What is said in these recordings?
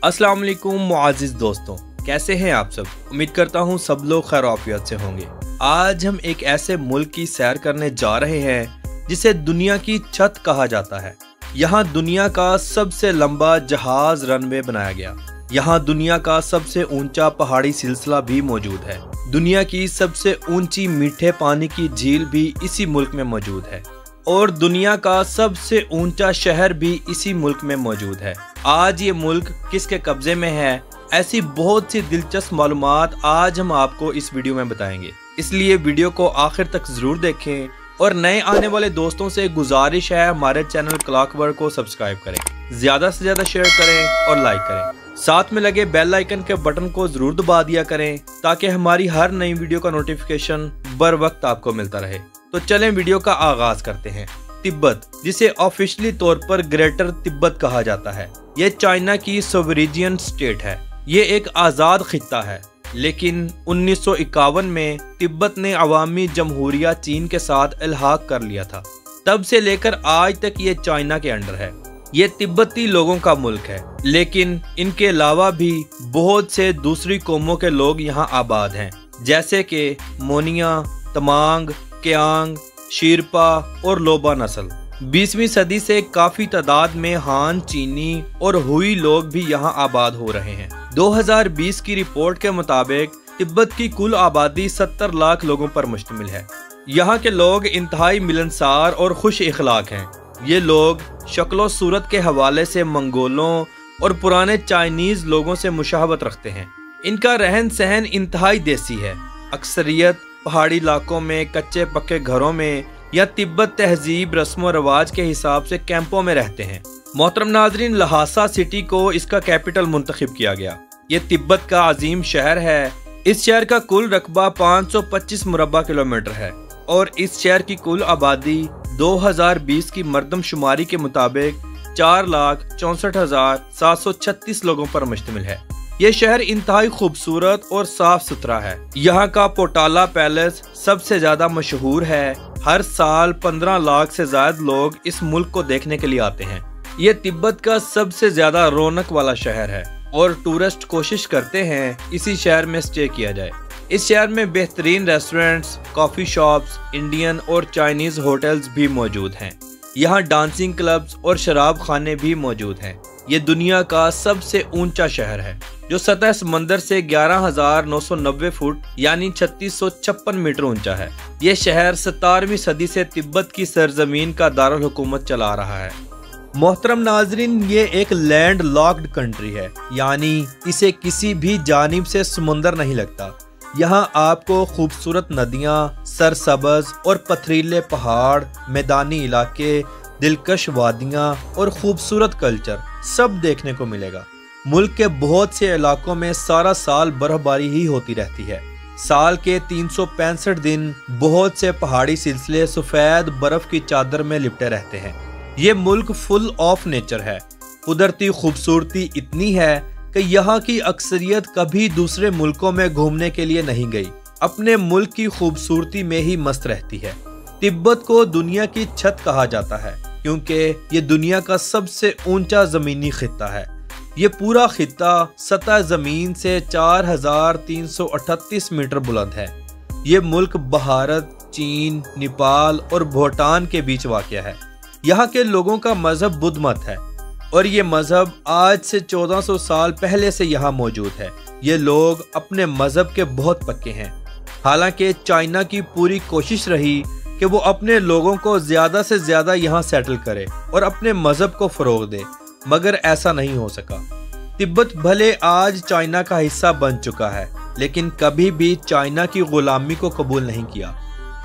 अस्सलाम वालेकुम मुआज़िज़ दोस्तों, कैसे हैं आप सब। उम्मीद करता हूँ सब लोग खैर आफियत से होंगे। आज हम एक ऐसे मुल्क की सैर करने जा रहे हैं जिसे दुनिया की छत कहा जाता है। यहाँ दुनिया का सबसे लंबा जहाज रनवे बनाया गया। यहाँ दुनिया का सबसे ऊंचा पहाड़ी सिलसिला भी मौजूद है। दुनिया की सबसे ऊंची मीठे पानी की झील भी इसी मुल्क में मौजूद है और दुनिया का सबसे ऊंचा शहर भी इसी मुल्क में मौजूद है। आज ये मुल्क किसके कब्जे में है, ऐसी बहुत सी दिलचस्प मालूमात आज हम आपको इस वीडियो में बताएंगे। इसलिए वीडियो को आखिर तक जरूर देखें और नए आने वाले दोस्तों से गुजारिश है हमारे चैनल क्लॉकवर्क को सब्सक्राइब करें, ज्यादा से ज्यादा शेयर करें और लाइक करें। साथ में लगे बेल आइकन के बटन को जरूर दबा दिया करें ताकि हमारी हर नई वीडियो का नोटिफिकेशन बर वक्त आपको मिलता रहे। तो चलें वीडियो का आगाज करते हैं। तिब्बत, जिसे ऑफिशियली तौर पर ग्रेटर तिब्बत कहा जाता है, यह चाइना की सोवरेनियन स्टेट है। ये एक आज़ाद खित्ता है, लेकिन 1951 में तिब्बत ने अवामी जमहूरिया चीन के साथ इल्हाक कर लिया था। तब से लेकर आज तक ये चाइना के अंडर है। ये तिब्बती लोगों का मुल्क है, लेकिन इनके अलावा भी बहुत से दूसरी कौमों के लोग यहाँ आबाद हैं, जैसे कि मोनिया, तमांग, क्यांग, शिरपा और लोबा नस्ल। 20वीं सदी से काफी तादाद में हान, चीनी और हुई लोग भी यहाँ आबाद हो रहे हैं। 2020 की रिपोर्ट के मुताबिक तिब्बत की कुल आबादी 70 लाख लोगों पर मुश्तमिल है। यहाँ के लोग इंतहाई मिलनसार और खुश इखलाक हैं। ये लोग शक्लो सूरत के हवाले से मंगोलों और पुराने चाइनीज लोगों से मुशाहबत रखते हैं। इनका रहन सहन इंतहाई देसी है। अक्सरियत पहाड़ी इलाकों में कच्चे पक्के घरों में या तिब्बत तहजीब रस्म और रवाज के हिसाब से कैंपों में रहते हैं। मोहतरम नाजरीन, लहासा सिटी को इसका कैपिटल मुंतखब किया गया। ये तिब्बत का अजीम शहर है। इस शहर का कुल रकबा 525 मुरब्बा किलोमीटर है और इस शहर की कुल आबादी 2020 की मरदमशुमारी के मुताबिक 4,64,736 लोगों पर मुश्तमिल है। ये शहर इंतहाई खूबसूरत और साफ सुथरा है। यहाँ का पोटाला पैलेस सबसे ज्यादा मशहूर है। हर साल 15 लाख से ज्यादा लोग इस मुल्क को देखने के लिए आते हैं। ये तिब्बत का सबसे ज्यादा रौनक वाला शहर है और टूरिस्ट कोशिश करते हैं इसी शहर में स्टे किया जाए। इस शहर में बेहतरीन रेस्टोरेंट्स, कॉफी शॉप्स, इंडियन और चाइनीज होटल्स भी मौजूद हैं। यहाँ डांसिंग क्लब्स और शराब खाने भी मौजूद हैं। ये दुनिया का सबसे ऊंचा शहर है जो सतह समंदर से 11,990 फुट यानी 3656 मीटर ऊंचा है। ये शहर 17वीं सदी से तिब्बत की सरजमीन का दारुल हुकूमत चला रहा है। मोहतरम नाजरीन, ये एक लैंड लॉक्ड कंट्री है, यानी इसे किसी भी जानिब से समुंदर नहीं लगता। यहाँ आपको खूबसूरत नदियाँ, सरसब्ज और पथरीले पहाड़, मैदानी इलाके, दिलकश वादियाँ और खूबसूरत कल्चर सब देखने को मिलेगा। मुल्क के बहुत से इलाकों में सारा साल बर्फबारी ही होती रहती है। साल के 365 दिन बहुत से पहाड़ी सिलसिले सफेद बर्फ की चादर में लिपटे रहते हैं। ये मुल्क फुल ऑफ नेचर है। कुदरती खूबसूरती इतनी है कि यहाँ की अक्सरियत कभी दूसरे मुल्कों में घूमने के लिए नहीं गई, अपने मुल्क की खूबसूरती में ही मस्त रहती है। तिब्बत को दुनिया की छत कहा जाता है क्योंकि ये दुनिया का सबसे ऊंचा जमीनी खित्ता है। ये पूरा खित्ता सतह जमीन से 4,338 मीटर बुलंद है। ये मुल्क भारत, चीन, नेपाल और भूटान के बीच वाक़या है। यहाँ के लोगों का मजहब बुद्ध मत है और ये मजहब आज से 1400 साल पहले से यहाँ मौजूद है। ये लोग अपने मजहब के बहुत पक्के हैं। हालांकि चाइना की पूरी कोशिश रही कि वो अपने लोगों को ज्यादा से ज्यादा यहाँ सेटल करे और अपने मजहब को फरोग दे, मगर ऐसा नहीं हो सका। तिब्बत भले आज चाइना का हिस्सा बन चुका है, लेकिन कभी भी चाइना की गुलामी को कबूल नहीं किया।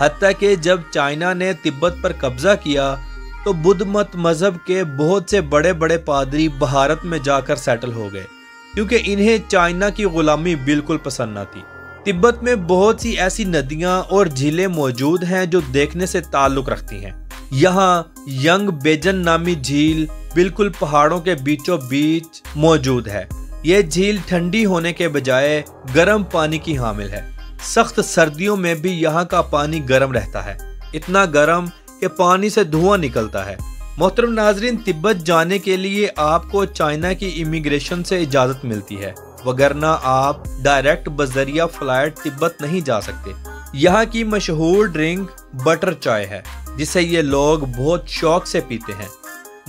हत्ता कि जब चाइना ने तिब्बत पर कब्जा किया तो बुद्ध मत मजहब के बहुत से बड़े बड़े पादरी भारत में जाकर सेटल हो गए, क्योंकि इन्हें चाइना की गुलामी बिल्कुल पसंद न थी। तिब्बत में बहुत सी ऐसी नदियां और झीलें मौजूद हैं जो देखने से ताल्लुक रखती हैं। यहाँ यंग बेजन नामी झील बिल्कुल पहाड़ों के बीचों बीच मौजूद है। ये झील ठंडी होने के बजाय गर्म पानी की हामिल है। सख्त सर्दियों में भी यहाँ का पानी गर्म रहता है, इतना गर्म कि पानी से धुआं निकलता है। मोहतरम नाजरीन, तिब्बत जाने के लिए आपको चाइना की इमिग्रेशन से इजाज़त मिलती है, वगरना आप डायरेक्ट बजरिया फ्लाइट तिब्बत नहीं जा सकते। यहाँ की मशहूर ड्रिंक बटर चाय है, जिसे ये लोग बहुत शौक से पीते हैं।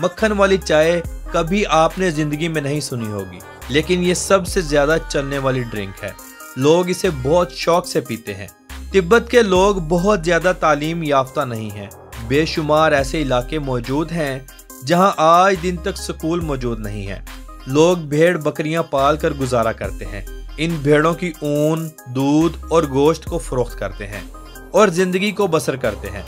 मक्खन वाली चाय कभी आपने जिंदगी में नहीं सुनी होगी, लेकिन ये सबसे ज्यादा चलने वाली ड्रिंक है। लोग इसे बहुत शौक से पीते हैं। तिब्बत के लोग बहुत ज्यादा तालीम याफ्ता नहीं हैं। बेशुमार ऐसे इलाके मौजूद हैं जहां आज दिन तक स्कूल मौजूद नहीं है। लोग भेड़ बकरियां पाल कर गुजारा करते हैं। इन भेड़ों की ऊन, दूध और गोश्त को फरोख्त करते हैं और जिंदगी को बसर करते हैं।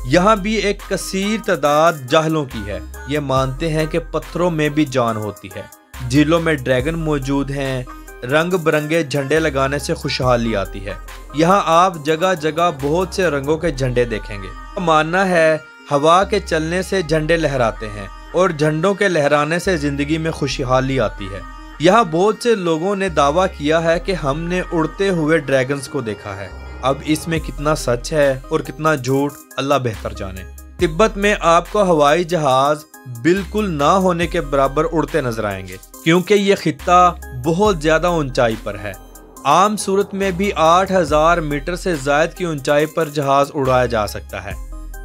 यहाँ भी एक कसीर तादाद जाहलों की है। ये मानते हैं कि पत्थरों में भी जान होती है। झीलों में ड्रैगन मौजूद हैं। रंग बिरंगे झंडे लगाने से खुशहाली आती है। यहाँ आप जगह जगह बहुत से रंगों के झंडे देखेंगे। मानना है हवा के चलने से झंडे लहराते हैं और झंडों के लहराने से जिंदगी में खुशहाली आती है। यहाँ बहुत से लोगों ने दावा किया है कि हमने उड़ते हुए ड्रैगन्स को देखा है। अब इसमें कितना सच है और कितना झूठ अल्लाह बेहतर जाने। तिब्बत में आपको हवाई जहाज बिल्कुल ना होने के बराबर उड़ते नजर आएंगे, क्योंकि ये खित्ता बहुत ज्यादा ऊंचाई पर है। आम सूरत में भी 8000 मीटर से ज्यादा की ऊंचाई पर जहाज उड़ाया जा सकता है।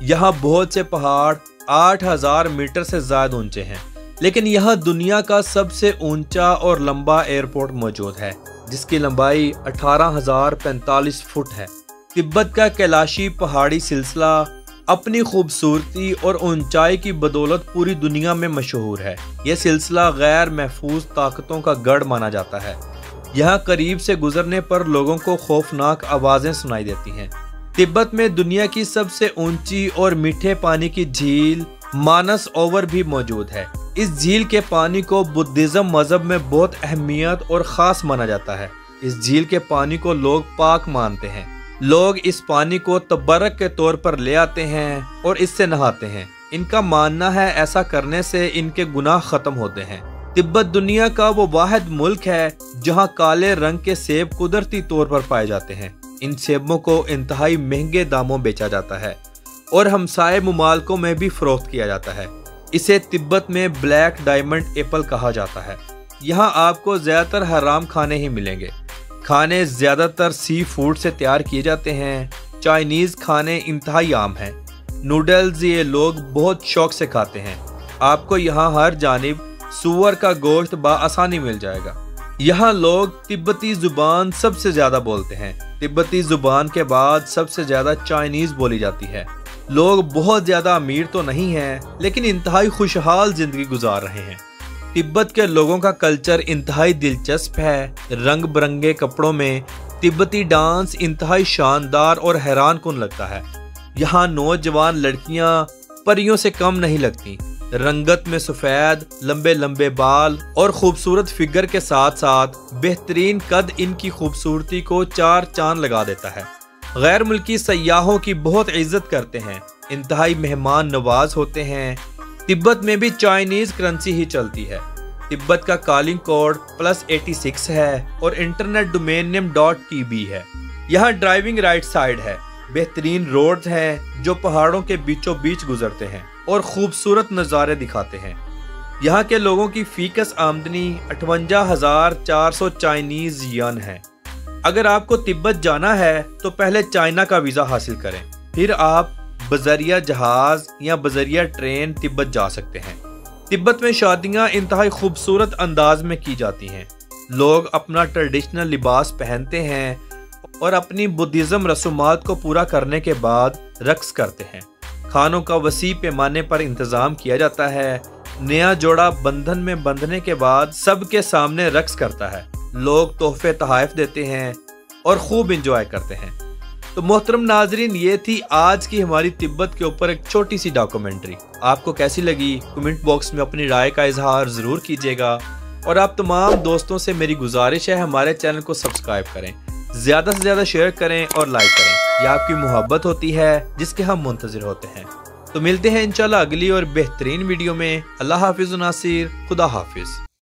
यहाँ बहुत से पहाड़ 8000 मीटर से ज्यादा ऊंचे हैं, लेकिन यहाँ दुनिया का सबसे ऊंचा और लंबा एयरपोर्ट मौजूद है, जिसकी लंबाई 18,045 फुट है। तिब्बत का कैलाशी पहाड़ी सिलसिला अपनी खूबसूरती और ऊंचाई की बदौलत पूरी दुनिया में मशहूर है। यह सिलसिला गैर महफूज ताकतों का गढ़ माना जाता है। यहाँ करीब से गुजरने पर लोगों को खौफनाक आवाजें सुनाई देती हैं। तिब्बत में दुनिया की सबसे ऊंची और मीठे पानी की झील मानस ओवर भी मौजूद है। इस झील के पानी को बुद्धिज्म मजहब में बहुत अहमियत और खास माना जाता है। इस झील के पानी को लोग पाक मानते हैं। लोग इस पानी को तबर्रक के तौर पर ले आते हैं और इससे नहाते हैं। इनका मानना है ऐसा करने से इनके गुनाह खत्म होते हैं। तिब्बत दुनिया का वो वाहिद मुल्क है जहाँ काले रंग के सेब कुदरती तौर पर पाए जाते हैं। इन सेबों को इंतहाई महंगे दामों बेचा जाता है और हमसाये मुमालकों में भी फरोख्त किया जाता है। इसे तिब्बत में ब्लैक डायमंड एप्पल कहा जाता है। यहाँ आपको ज्यादातर हराम खाने ही मिलेंगे। खाने ज्यादातर सी फूड से तैयार किए जाते हैं। चाइनीज खाने इंतहाई आम हैं। नूडल्स ये लोग बहुत शौक से खाते हैं। आपको यहाँ हर जानिब सूअर का गोश्त बाआसानी मिल जाएगा। यहाँ लोग तिब्बती जुबान सबसे ज्यादा बोलते हैं। तिब्बती जुबान के बाद सबसे ज्यादा चाइनीज बोली जाती है। लोग बहुत ज्यादा अमीर तो नहीं हैं, लेकिन इंतहाई खुशहाल जिंदगी गुजार रहे हैं। तिब्बत के लोगों का कल्चर इंतहाई दिलचस्प है। रंग बिरंगे कपड़ों में तिब्बती डांस इंतहाई शानदार और हैरान कुन लगता है। यहाँ नौजवान लड़कियां परियों से कम नहीं लगती। रंगत में सफेद लंबे लंबे बाल और खूबसूरत फिगर के साथ साथ बेहतरीन कद इनकी खूबसूरती को चार चांद लगा देता है। गैर मुल्की सयाहों की बहुत इज्जत करते हैं। इंतहाई मेहमान नवाज होते हैं। तिब्बत में भी चाइनीज करेंसी ही चलती है। तिब्बत का कॉलिंग कोड +86 है और इंटरनेट डोमेन नेम .tb है। यहाँ ड्राइविंग राइट साइड है। बेहतरीन रोड्स हैं जो पहाड़ों के बीचों बीच गुजरते हैं और खूबसूरत नज़ारे दिखाते हैं। यहाँ के लोगों की फीकस आमदनी 58,400 चाइनीज यन है। अगर आपको तिब्बत जाना है तो पहले चाइना का वीज़ा हासिल करें, फिर आप बजरिया जहाज या बजरिया ट्रेन तिब्बत जा सकते हैं। तिब्बत में शादियां इंतहाई खूबसूरत अंदाज में की जाती हैं। लोग अपना ट्रेडिशनल लिबास पहनते हैं और अपनी बुद्धिज्म रसूमात को पूरा करने के बाद रक्स करते हैं। खानों का वसी पैमाने पर इंतजाम किया जाता है। नया जोड़ा बंधन में बंधने के बाद सबके सामने रक्स करता है। लोग तोहफे तोहफे देते हैं और खूब इंजॉय करते हैं। तो मोहतरम नाजरीन, ये थी आज की हमारी तिब्बत के ऊपर एक छोटी सी डॉक्यूमेंट्री। आपको कैसी लगी कमेंट बॉक्स में अपनी राय का इजहार ज़रूर कीजिएगा और आप तमाम दोस्तों से मेरी गुजारिश है हमारे चैनल को सब्सक्राइब करें, ज़्यादा से ज़्यादा शेयर करें और लाइक करें। यह आपकी मोहब्बत होती है जिसके हम मुंतज़िर होते हैं। तो मिलते हैं इंशाल्लाह अगली और बेहतरीन वीडियो में। अल्लाह हाफिज़ नासिर, खुदा हाफिज़।